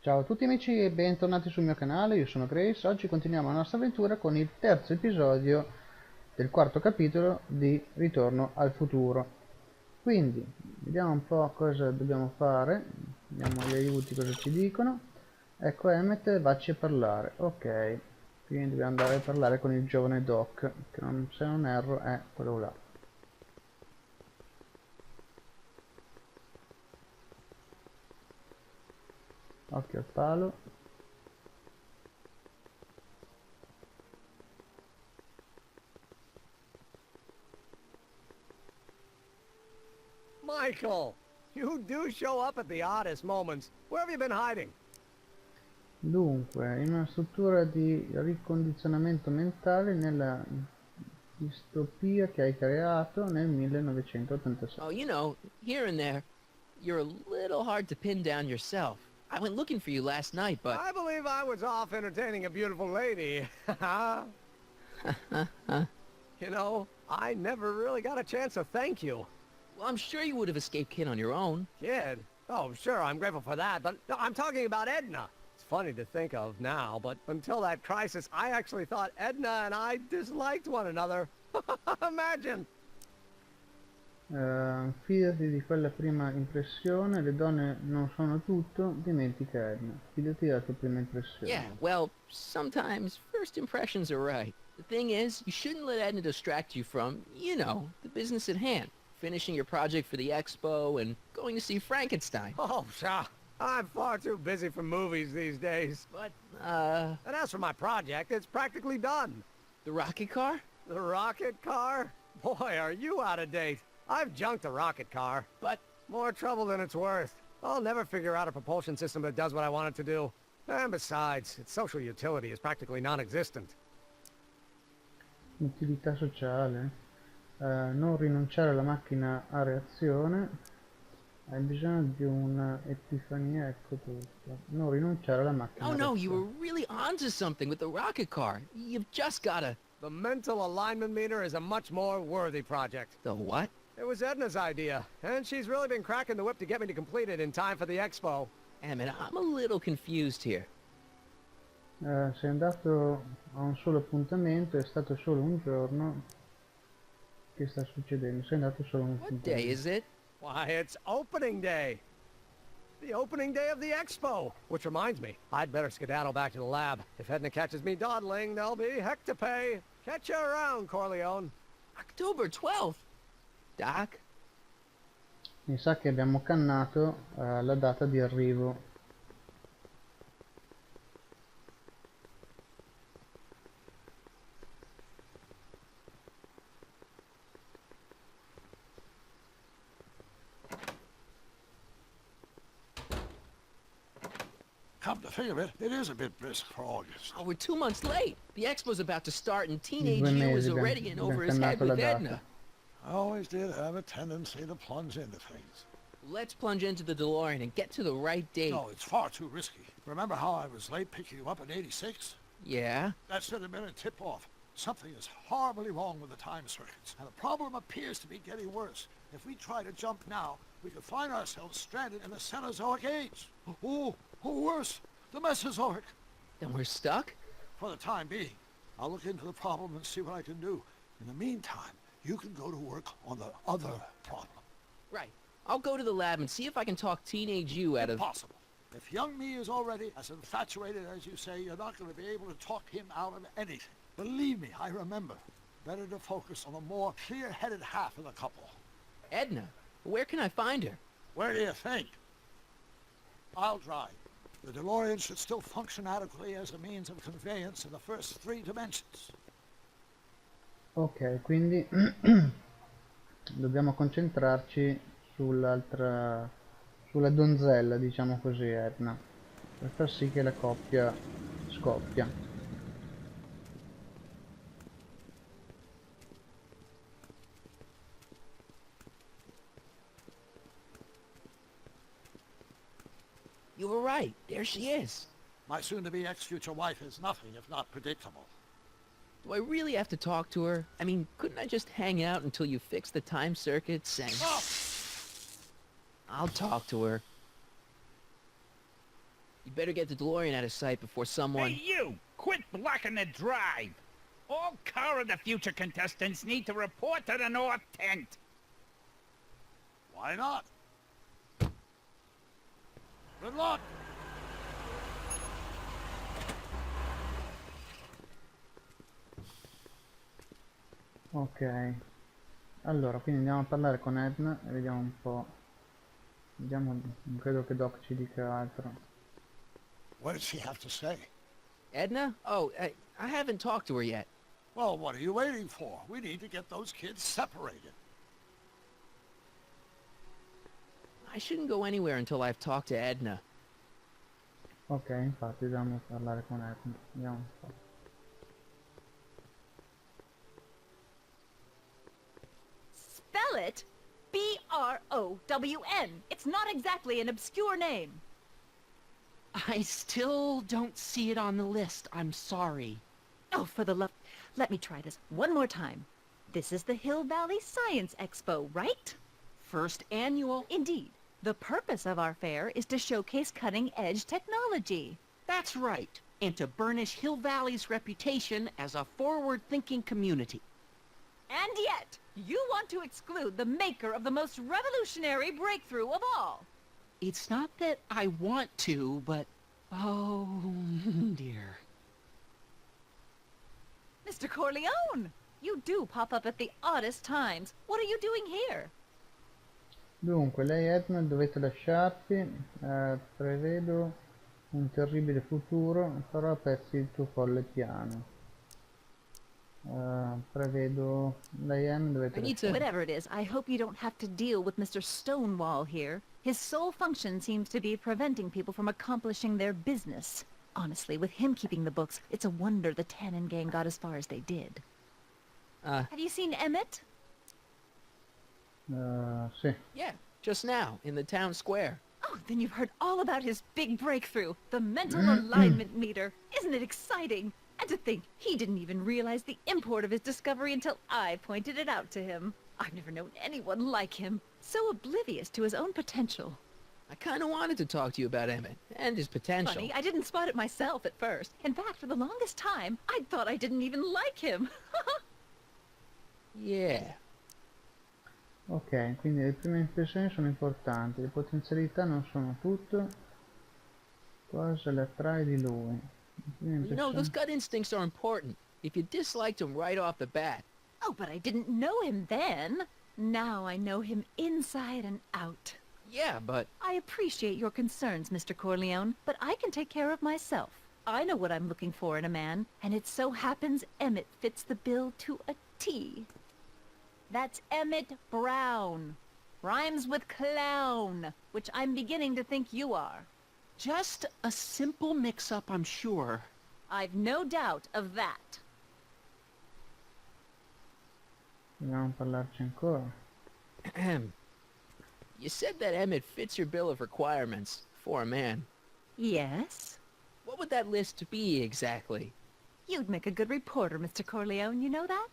Ciao a tutti amici e bentornati sul mio canale, io sono Grace. Oggi continuiamo la nostra avventura con il terzo episodio del quarto capitolo di Ritorno al futuro. Quindi, vediamo un po' cosa dobbiamo fare, vediamo gli aiuti cosa ci dicono. Ecco Emmet, vacci a parlare, ok. Quindi dobbiamo andare a parlare con il giovane Doc, che non, se non erro è quello là. Occhio al palo. Michael, you do show up at the oddest moments. Where have you been hiding? Dunque, in una struttura di ricondizionamento mentale nella distopia che hai creato nel 1986. Oh, you know, here and there, you're a little hard to pin down yourself. I went looking for you last night, but... I believe I was off entertaining a beautiful lady. You know, I never really got a chance to thank you. Well, I'm sure you would have escaped Kid on your own. Kid? Oh, sure, I'm grateful for that, but no, I'm talking about Edna. It's funny to think of now, but until that crisis, I actually thought Edna and I disliked one another. Imagine! Fidati di quella prima impressione, le donne non sono tutto, dimentica Edna. Fidati della tua prima impressione. Yeah, well, sometimes first impressions are right. The thing is, you shouldn't let Edna distract you from, you know, the business at hand. Finishing your project for the expo and going to see Frankenstein. Oh, pshaw. I'm far too busy for movies these days. But, And as for my project, it's practically done. the rocket car? The rocket car? Boy, are you out of date. I've junked the rocket car. But, More trouble than it's worth. I'll never figure out a propulsion system that does what I want it to do. And besides, its social utility is practically non-existent. Utilità sociale. Non rinunciare alla macchina a reazione. Hai bisogno di una epifania, ecco tutto. Non rinunciare alla macchina oh a no, you were reazione. really onto something with the rocket car. You've just gotta... The mental alignment meter is a much more worthy project. The what? It was Edna's idea, and she's really been cracking the whip to get me to complete it in time for the expo. Emmett, I'm a little confused here. Sei andato a un solo appuntamento, è stato solo un giorno. Che sta succedendo? Sei andato solo a un What day appuntamento. is it? Why, it's opening day. The opening day of the expo. Which reminds me, I'd better skedaddle back to the lab. If Edna catches me dawdling, there'll be heck to pay. Catch you around, Corleone. October 12th. Doc? Mi sa che abbiamo cannato la data di arrivo. Come to think of it, it is a bit brisk for August. Oh, we're 2 months late. The expo's about to start and Di teenage 2 you mesi is abbiamo already in over his head cannato la with data. Edna. I always did have a tendency to plunge into things. Let's plunge into the DeLorean and get to the right date. No, it's far too risky. Remember how I was late picking you up in '86? Yeah? That should have been a tip-off. Something is horribly wrong with the time circuits, and the problem appears to be getting worse. If we try to jump now, we could find ourselves stranded in the Cenozoic age. Or worse, the Mesozoic. Then we're stuck? For the time being, I'll look into the problem and see what I can do. In the meantime, you can go to work on the other problem. Right. I'll go to the lab and see if I can talk teenage you out of... Impossible. If young me is already as infatuated as you say, you're not going to be able to talk him out of anything. Believe me, I remember. Better to focus on the more clear-headed half of the couple. Edna. Where can I find her? Where do you think? I'll drive. The DeLorean should still function adequately as a means of conveyance in the first 3 dimensions. Ok, quindi dobbiamo concentrarci sulla donzella, diciamo così, Edna, per far sì che la coppia scoppia. You were right. There she is. My soon-to-be ex-future wife is nothing if not predictable. Do I really have to talk to her? I mean, couldn't I just hang out until you fix the time circuits and... Oh! I'll talk to her. You better get the DeLorean out of sight before someone... Hey, you! Quit blocking the drive! All car of the future contestants need to report to the north tent. Why not? Good luck! Ok, allora quindi andiamo a parlare con Edna e vediamo un po'. Vediamo, non credo che Doc ci dica altro. What does she have to say? Edna? Oh, I haven't talked to her yet. Well, what are you waiting for? We need to get those kids separated. I shouldn't go anywhere until I've talked to Edna. Ok, infatti dobbiamo parlare con Edna. Vediamo un po'. Spell it B-R-O-W-N. It's not exactly an obscure name. I still don't see it on the list. I'm sorry. Oh, for the love... Let me try this one more time. This is the Hill Valley Science Expo, right? First annual. Indeed. The purpose of our fair is to showcase cutting-edge technology. That's right. And to burnish Hill Valley's reputation as a forward-thinking community. And yet, you want to exclude the maker of the most revolutionary breakthrough of all. It's not that I want to, but... oh, dear. Mr. Corleone! You do pop up at the oddest times. What are you doing here? Dunque, lei Edna dovete lasciarti, prevedo un terribile futuro, farò a pezzi il tuo colle piano. Prevedo lei Edna dovete lasciarti. Whatever it is, I hope you don't have to deal with Mr. Stonewall here. His sole function seems to be preventing people from accomplishing their business. Honestly, with him keeping the books, it's a wonder the Tannen gang got as far as they did. Have you seen Emmett? Sì. Yeah, just now, in the town square. Oh, then you've heard all about his big breakthrough, the mental alignment meter. Isn't it exciting? And to think, he didn't even realize the import of his discovery until I pointed it out to him. I've never known anyone like him, so oblivious to his own potential. I kind of wanted to talk to you about Emmett and his potential. Funny, I didn't spot it myself at first. In fact, for the longest time, I thought I didn't even like him. Yeah. Ok, quindi le prime impressioni sono importanti, le potenzialità non sono tutto. Cosa le attrae di lui? You know, those gut instincts are important. If you disliked him right off the bat. Oh, but I didn't know him then. Now I know him inside and out. Yeah, but... I appreciate your concerns, Mr. Corleone, but I can take care of myself. I know what I'm looking for in a man, and it so happens Emmett fits the bill to a T. That's Emmett Brown. Rhymes with clown, which I'm beginning to think you are. Just a simple mix-up, I'm sure. I've no doubt of that. Dobbiamo parlarci ancora. You said that Emmett fits your bill of requirements for a man. Yes? What would that list be exactly? You'd make a good reporter, Mr. Corleone, you know that?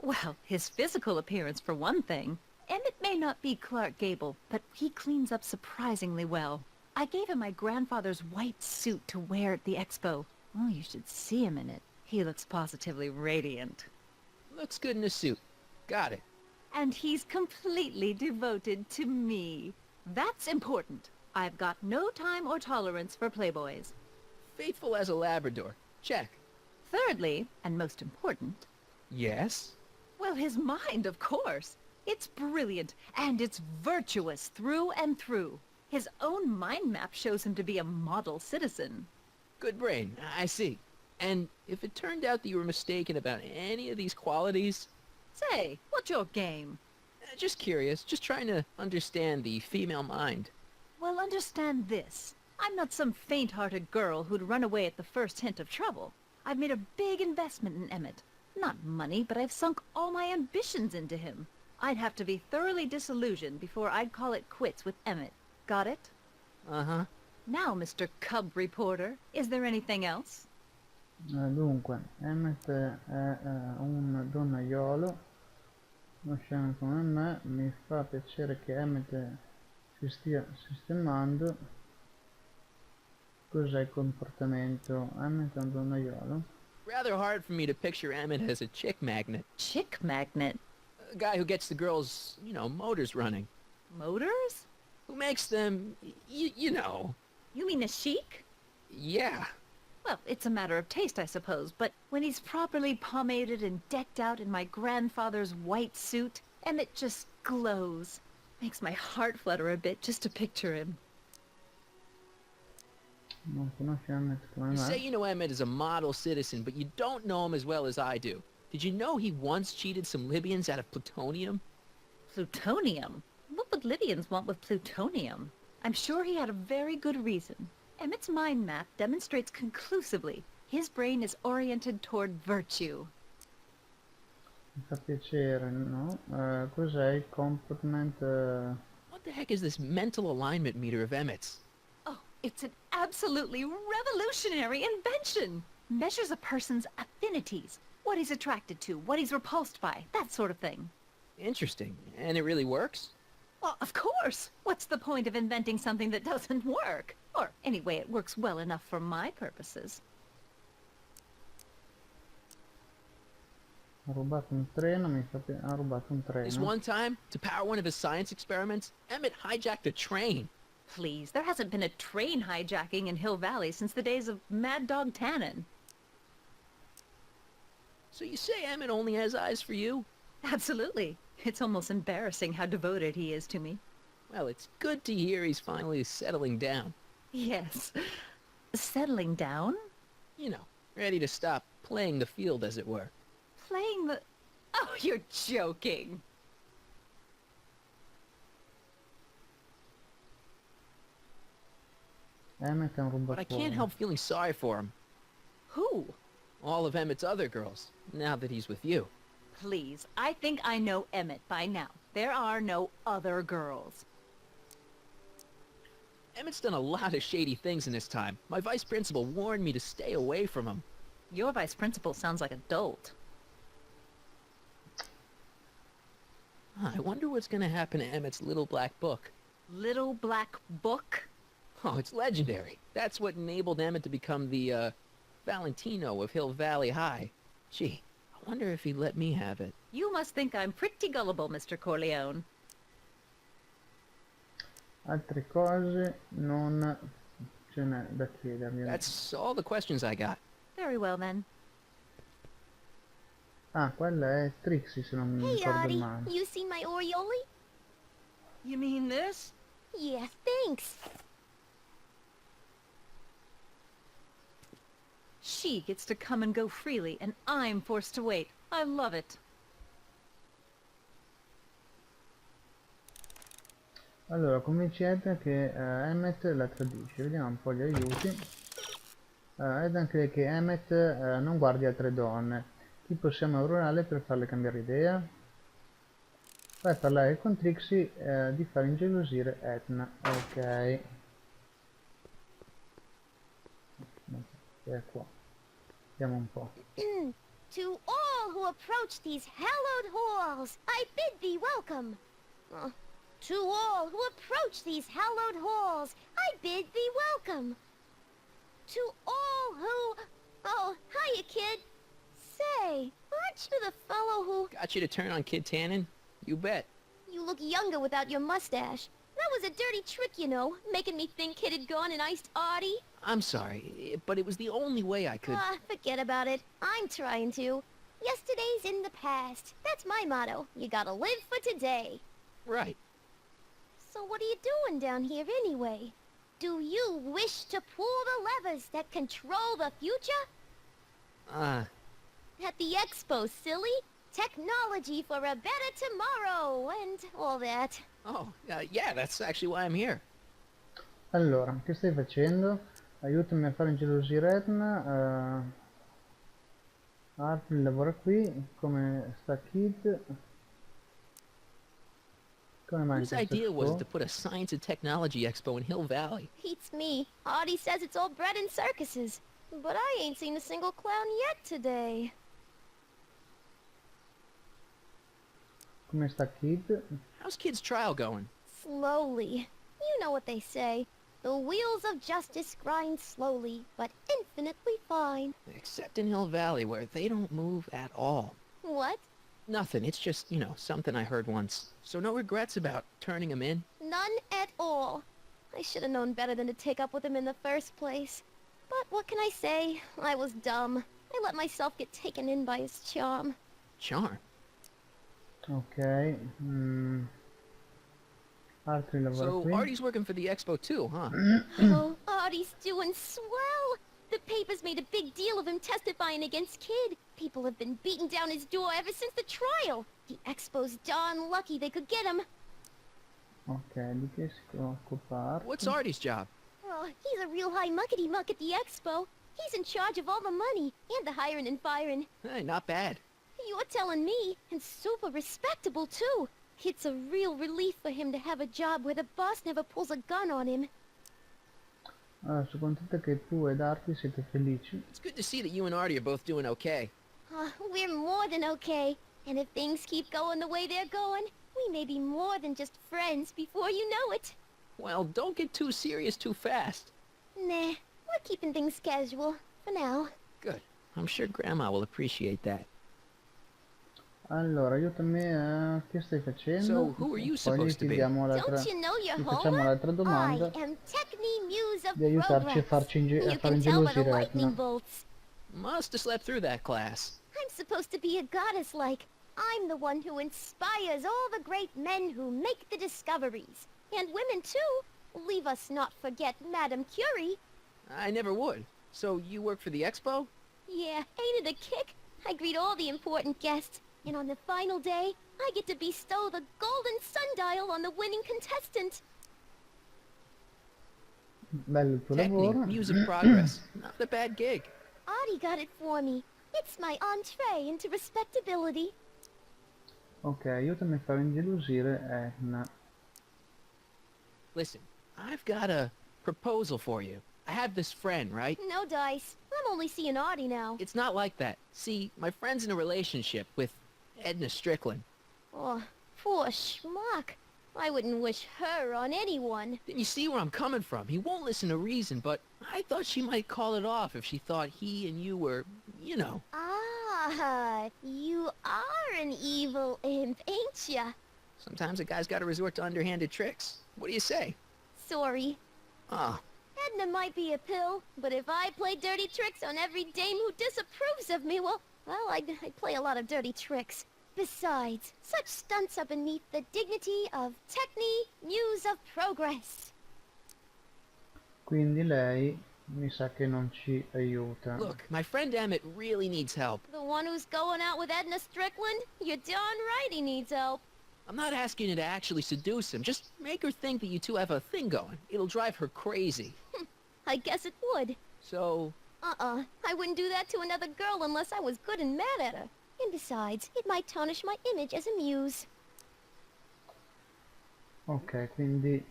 Well, his physical appearance for one thing. Emmett may not be Clark Gable, but he cleans up surprisingly well. I gave him my grandfather's white suit to wear at the expo. Oh, you should see him in it. He looks positively radiant. Looks good in a suit. Got it. And he's completely devoted to me. That's important. I've got no time or tolerance for playboys. Faithful as a Labrador. Check. Thirdly, and most important... Yes? Well, his mind, of course. It's brilliant, and it's virtuous through and through. His own mind map shows him to be a model citizen. Good brain, I see. And if it turned out that you were mistaken about any of these qualities... Say, what's your game? Just curious, just trying to understand the female mind. Well, understand this. I'm not some faint-hearted girl who'd run away at the first hint of trouble. I've made a big investment in Emmett. Not money, but I've sunk all my ambitions into him. I'd have to be thoroughly disillusioned before I'd call it quits with Emmett. Got it? Uh-huh. Now, Mr. Cub Reporter, is there anything else? Dunque, Emmett è un donnaiolo, uno scemo come me, mi fa piacere che Emmett si stia sistemando. Cos'è il comportamento? Emmett è un donnaiolo. Rather hard for me to picture Emmett as a chick magnet. Chick magnet? A guy who gets the girls, you know, motors running. Motors? Who makes them, you know. You mean a chic? Yeah. Well, it's a matter of taste, I suppose, but when he's properly pomaded and decked out in my grandfather's white suit, Emmett just glows. Makes my heart flutter a bit just to picture him. Non conosci Emmett come You me? say you know Emmett is a model citizen, but you don't know him as well as I do. Did you know he once cheated some Libyans out of plutonium? Plutonium? What would Libyans want with plutonium? I'm sure he had a very good reason. Emmett's mind map demonstrates conclusively his brain is oriented toward virtue. Mi fa piacere, no? Cos'è il comportment? What the heck is this mental alignment meter of Emmett's? Oh, it's an absolutely revolutionary invention! Measures a person's affinities, what he's attracted to, what he's repulsed by, that sort of thing. Interesting. And it really works? Well, of course! What's the point of inventing something that doesn't work? Or, anyway, it works well enough for my purposes. Ha rubato un treno, ha rubato un This treno. one time, to power one of his science experiments, Emmett hijacked a train. Please, there hasn't been a train hijacking in Hill Valley since the days of Mad Dog Tannen. So you say Emmett only has eyes for you? Absolutely. It's almost embarrassing how devoted he is to me. Well, it's good to hear he's finally settling down. Yes. Settling down? You know, ready to stop playing the field, as it were. Playing the... Oh, you're joking. Emmett è un But I rubatore. can't help feeling sorry for him. Who? All of Emmett's other girls, now that he's with you. Please, I think I know Emmett by now. There are no other girls. Emmett's done a lot of shady things in his time. My vice principal warned me to stay away from him. Your vice principal sounds like a dolt. I wonder what's gonna happen to Emmett's little black book. Little Black Book? Oh, it's legendary. That's what enabled Emmett to become the, Valentino of Hill Valley High. Gee, I wonder if he'd let me have it. You must think I'm pretty gullible, Mr. Corleone. Altre cose non ce n'è da chiedergli. That's all the questions I got. Very well, then. Ah, quella è Trixie, se non mi Hey, ricordo Artie, male. you see my Oriole? You mean this? Yeah, thanks. She gets to come and go freely, and I'm forced to wait. I love it. Allora, convincete che Emmett la tradisce. Vediamo un po' gli aiuti. Ed anche che Emmett non guardi altre donne. Chi possiamo aurorare per farle cambiare idea? Fai parlare con Trixie di far ingelosire Etna. Ok. È qua. Vediamo un po'. To all who approach these hallowed halls, I bid thee welcome. To all who approach these hallowed halls, I bid thee welcome. To all who... Oh, hiya, kid. Say, aren't you the fellow who... Got you to turn on Kid Tannen? You bet. You look younger without your mustache. That was a dirty trick, you know, making me think Kid had gone and iced Artie. I'm sorry, but it was the only way I could... Forget about it. I'm trying to. Yesterday's in the past. That's my motto. You gotta live for today. Right. So what are you doing down here anyway? Do you wish to pull the levers that control the future? At the expo, silly. Technology for a better tomorrow, and all that. Oh, yeah, that's actually why I'm here. Allora, che stai facendo? Aiutami a fare ingelosire Etna. Arthur lavora qui. Come sta Kid? Come mai in Whose questo idea was it expo? to put a science and technology expo in Hill Valley? Beats me. Artie says it's all bred in circuses. But I ain't seen a single clown yet today. Come sta Kid? How's Kid's trial going? Slowly. You know what they say. The wheels of justice grind slowly, but infinitely fine. Except in Hill Valley, where they don't move at all. What? Nothing, it's just, you know, something I heard once. So no regrets about turning him in? None at all. I should have known better than to take up with him in the first place. But what can I say? I was dumb. I let myself get taken in by his charm. Charm? Ok. Altri So lavori qui. Artie's working for the Expo too, huh? Oh, Artie's doing swell. The papers made a big deal of him testifying against Kid. People have been beating down his door ever since the trial. The Expo's darn lucky they could get him. Ok, di che si occupa? What's Artie's job? Oh, he's a real high muckety-muck at the Expo. He's in charge of all the money, and the hiring and firing. Hey, not bad. You're telling me, and super respectable, too. It's a real relief for him to have a job where the boss never pulls a gun on him. Allora, sono contenta che tu ed Artie siete felici. It's good to see that you and Artie are both doing okay. We're more than okay. And if things keep going the way they're going, we may be more than just friends before you know it. Well, don't get too serious too fast. Nah, we're keeping things casual, for now. Good. I'm sure Grandma will appreciate that. Allora, aiutami, che stai facendo? So, who are you supposed to be? Chiediamo l'altra, Don't you know you're gli home? facciamo l'altra domanda I am Techni Muse of di aiutarci a Progress. farci You a far can tell by the ingelosire lightning Etna. bolts. Must have slept through that class. I'm supposed to be a goddess-like. I'm the one who inspires all the great men who make the discoveries. And women, too. Leave us not forget Madame Curie. I never would. So, you work for the Expo? Yeah, ain't it a kick? I greet all the important guests. And on the final day, I get to bestow the golden sundial on the winning contestant. Bello il tuo Technique, lavoro. Muse of Progress. Not a bad gig. Artie got it for me. It's my entree into respectability. Ok, aiutami a far ingelosire Etna. Listen, I've got a proposal for you. I have this friend, right? No dice. I'm only seeing Artie now. It's not like that. See, my friend's in a relationship with Edna Strickland. Oh, poor schmuck. I wouldn't wish her on anyone. Then you see where I'm coming from. He won't listen to reason, but I thought she might call it off if she thought he and you were, you know. Ah, you are an evil imp, ain't ya? Sometimes a guy's got to resort to underhanded tricks. What do you say? Sorry. Ah, Edna might be a pill, but if I play dirty tricks on every dame who disapproves of me, well, I'd play a lot of dirty tricks. Besides, such stunts are beneath the dignity of Techni Muse of Progress. Quindi lei mi sa che non ci aiuta. look, my friend Emmett really needs help. The one who's going out with Edna Strickland? You're darn right he needs help. I'm not asking you to actually seduce him. Just make her think that you two have a thing going. It'll drive her crazy. I guess it would. So, I wouldn't do that to another girl unless I was good and mad at her. And besides, it might tarnish my image as a muse. Ok, quindi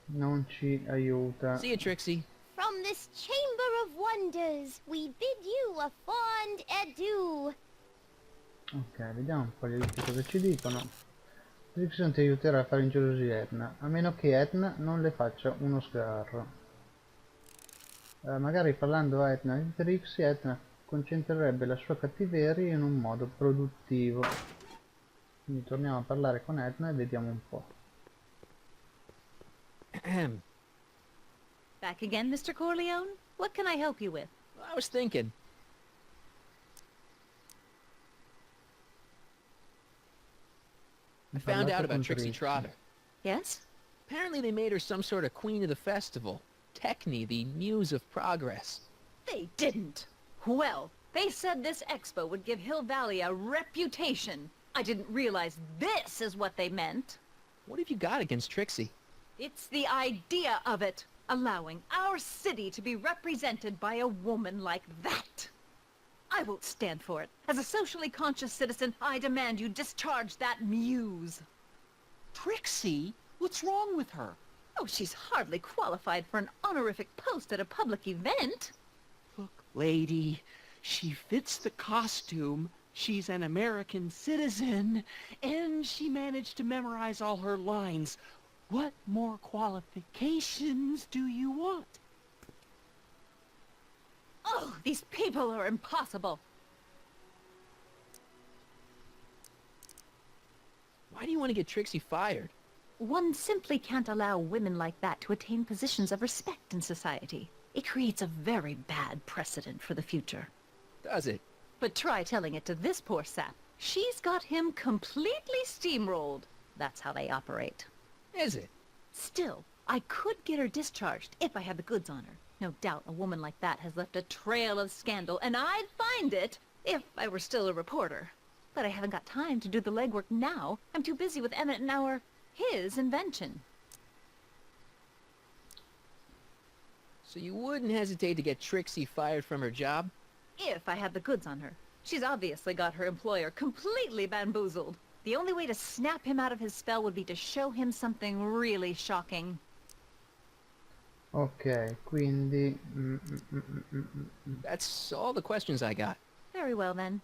non ci aiuta. see you, Trixie. From this chamber of wonders, we bid you a fond adieu. Ok, vediamo un po' gli aiuti cosa ci dicono. Trixie non ti aiuterà a fare ingelosire Etna, a meno che Etna non le faccia uno sgarro. Magari parlando a Etna di Trixie, Etna concentrerebbe la sua cattiveria in un modo produttivo. Quindi torniamo a parlare con Etna e vediamo un po'. Ahem. Back again, Mr. Corleone? What can I help you with? I was thinking. I found out about Trixie Trotter. Yes? Apparently they made her some sort of queen of the festival. Techni, the muse of progress. They didn't. Well, they said this expo would give Hill Valley a reputation. I didn't realize this is what they meant. What have you got against Trixie? It's the idea of it. Allowing our city to be represented by a woman like that. I won't stand for it. As a socially conscious citizen, I demand you discharge that muse. Trixie? What's wrong with her? Oh, she's hardly qualified for an honorific post at a public event. Look, lady, she fits the costume. She's an American citizen, and she managed to memorize all her lines. What more qualifications do you want? Oh, these people are impossible. Why do you want to get Trixie fired? One simply can't allow women like that to attain positions of respect in society. It creates a very bad precedent for the future. Does it? But try telling it to this poor sap. She's got him completely steamrolled. That's how they operate. Is it? Still, I could get her discharged if I had the goods on her. No doubt a woman like that has left a trail of scandal, and I'd find it if I were still a reporter. But I haven't got time to do the legwork now. I'm too busy with Emmett and his invention. So you wouldn't hesitate to get Trixie fired from her job? If I had the goods on her. She's obviously got her employer completely bamboozled. The only way to snap him out of his spell would be to show him something really shocking. Ok, quindi... That's all the questions I got. Very well then.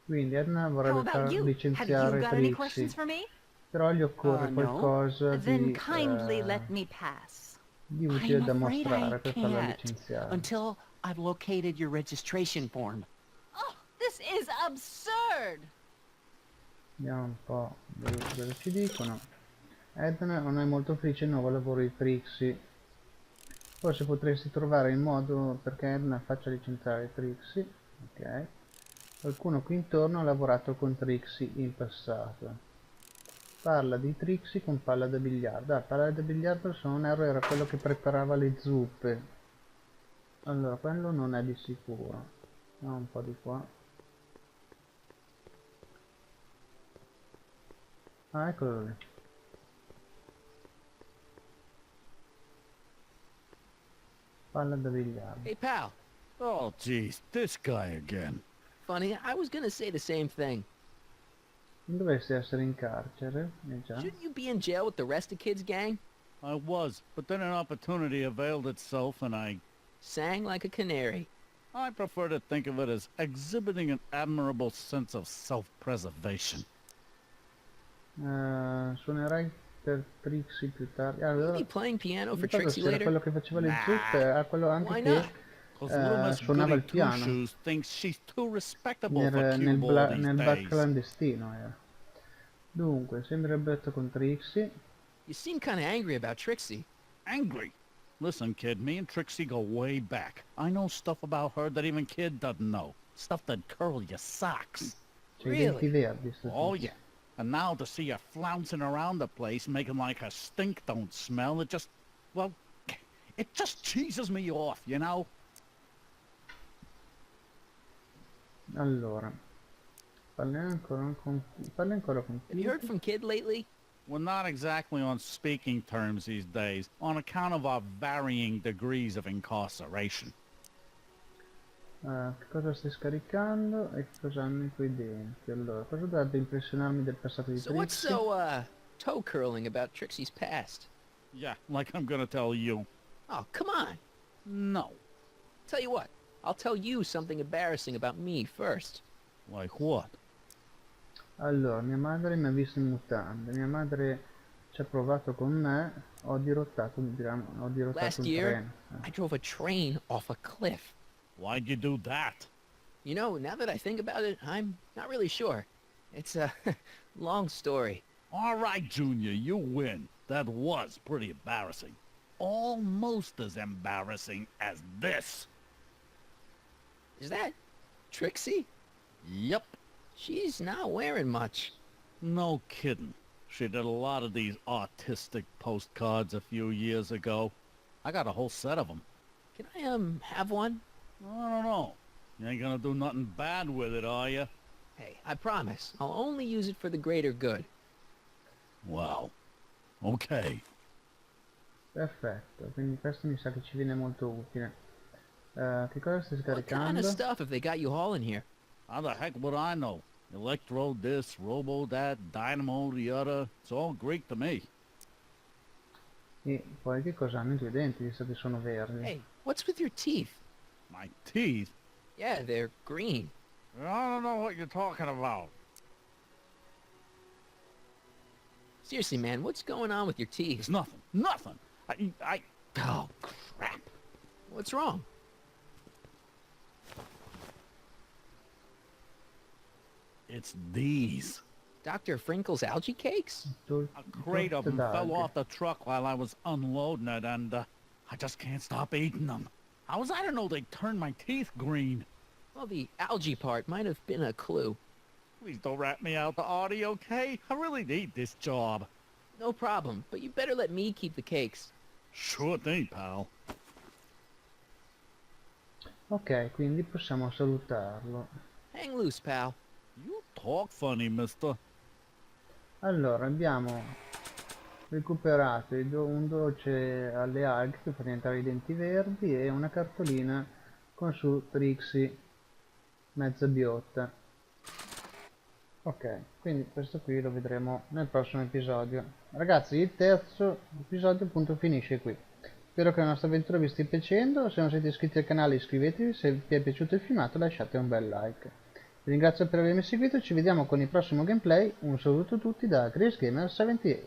Quindi Edna How vorrebbe about far you? Have you licenziare got any Trixie, questions for me? però gli occorre No. qualcosa Then kindly let me pass. di utile da I'm afraid I mostrare per farla can't licenziare. until I've located your registration form. Oh, this is absurd! Vediamo un po' cosa ci dicono. Edna non è molto felice il nuovo lavoro di Trixie. Forse potresti trovare il modo perché Edna faccia licenziare Trixie. Ok. Qualcuno qui intorno ha lavorato con Trixie in passato. Parla di Trixie con palla da biliardo. Ah, palla da biliardo, se non erro, era quello che preparava le zuppe. Allora, quello non è di sicuro. Andiamo un po' di qua. Ah, eccolo lì. Palla da biliardo. Hey, pal. Oh, geez, this guy again. Funny, I was gonna say the same thing. Dovresti essere in carcere, già. Shouldn't you be in jail with the rest of Kid's gang? I was, but then an opportunity availed itself and I Sang like a canary. I prefer to think of it as exhibiting an admirable sense of self-preservation. Suonerai per Trixie più tardi. Will Allora, you be playing piano for ricordo Trixie se era later? quello che faceva le zuppe, era quello anche Why che not? Cause little Miss suonava il Goody piano Two-Shoes thinks she's too respectable for nel, cue ball these nel bar days. clandestino era. Dunque, sembrerebbe detto con Trixie. You seem kind of angry about Trixie. Angry? Listen, kid, me and Trixie go way back. I know stuff about her that even Kid doesn't know. Stuff that'd curl your socks. C'è i denti verdi sto Oh, tizio. yeah. And now to see her flouncing around the place, making like her stink don't smell, it just, well, it just cheeses me off, you know? Allora, parli ancora con Have you heard from Kid lately? We're not exactly on speaking terms these days, on account of our varying degrees of incarceration. Che cosa stai scaricando e che cosa hanno qui dentro? Allora, cosa dovrebbe impressionarmi del passato di So what's Trixie? so, toe curling about Trixie's past? Yeah, like I'm gonna tell you. Oh, come on. No. Tell you what, I'll tell you something embarrassing about me first. Like what? Allora, mia madre mi ha visto in mutande, mia madre ci ha provato con me, ho dirottato un Last treno. year, I drove a train off a cliff. Why'd you do that? You know, now that I think about it, I'm not really sure. It's a long story. All right, Junior, you win. That was pretty embarrassing. Almost as embarrassing as this. Is that Trixie? Yep. She's not wearing much. No kidding. She did a lot of these artistic postcards a few years ago. I got a whole set of them. Can I, have one? I don't know. You ain't gonna do nothing bad with it, are you? Hey, I promise. I'll only use it for the greater good. Wow. Okay. Perfetto, quindi questo mi sa che ci viene molto utile. Che cosa stai What kind scaricando? of stuff have they got you hauling here? How the heck would I know? Electro this, robo that, dynamo the other. It's all Greek to me. E poi che cosa hanno i tuoi denti, visto che sono verdi? Hey, what's with your teeth? My teeth? Yeah, they're green. I don't know what you're talking about. Seriously, man, what's going on with your teeth? It's nothing. Nothing. Oh, crap. What's wrong? It's these. Dr. Frinkle's algae cakes? A crate of them fell off the truck while I was unloading it, and I just can't stop eating them. How was I to know they'd turn my teeth green? Well, the algae part might have been a clue. Please don't rat me out, Artie, okay? I really need this job. No problem, but you better let me keep the cakes. Sure thing, pal. Ok, quindi possiamo salutarlo. Hang loose, pal. You talk funny, mister. Allora, abbiamo recuperato un dolce alle alghe che fa diventare i denti verdi e una cartolina con su Trixie mezza biotta. Ok, quindi questo qui lo vedremo nel prossimo episodio. Ragazzi, il terzo episodio appunto finisce qui. Spero che la nostra avventura vi stia piacendo. Se non siete iscritti al canale iscrivetevi, se vi è piaciuto il filmato lasciate un bel like. Vi ringrazio per avermi seguito, ci vediamo con il prossimo gameplay. Un saluto a tutti da ChrisGamer78.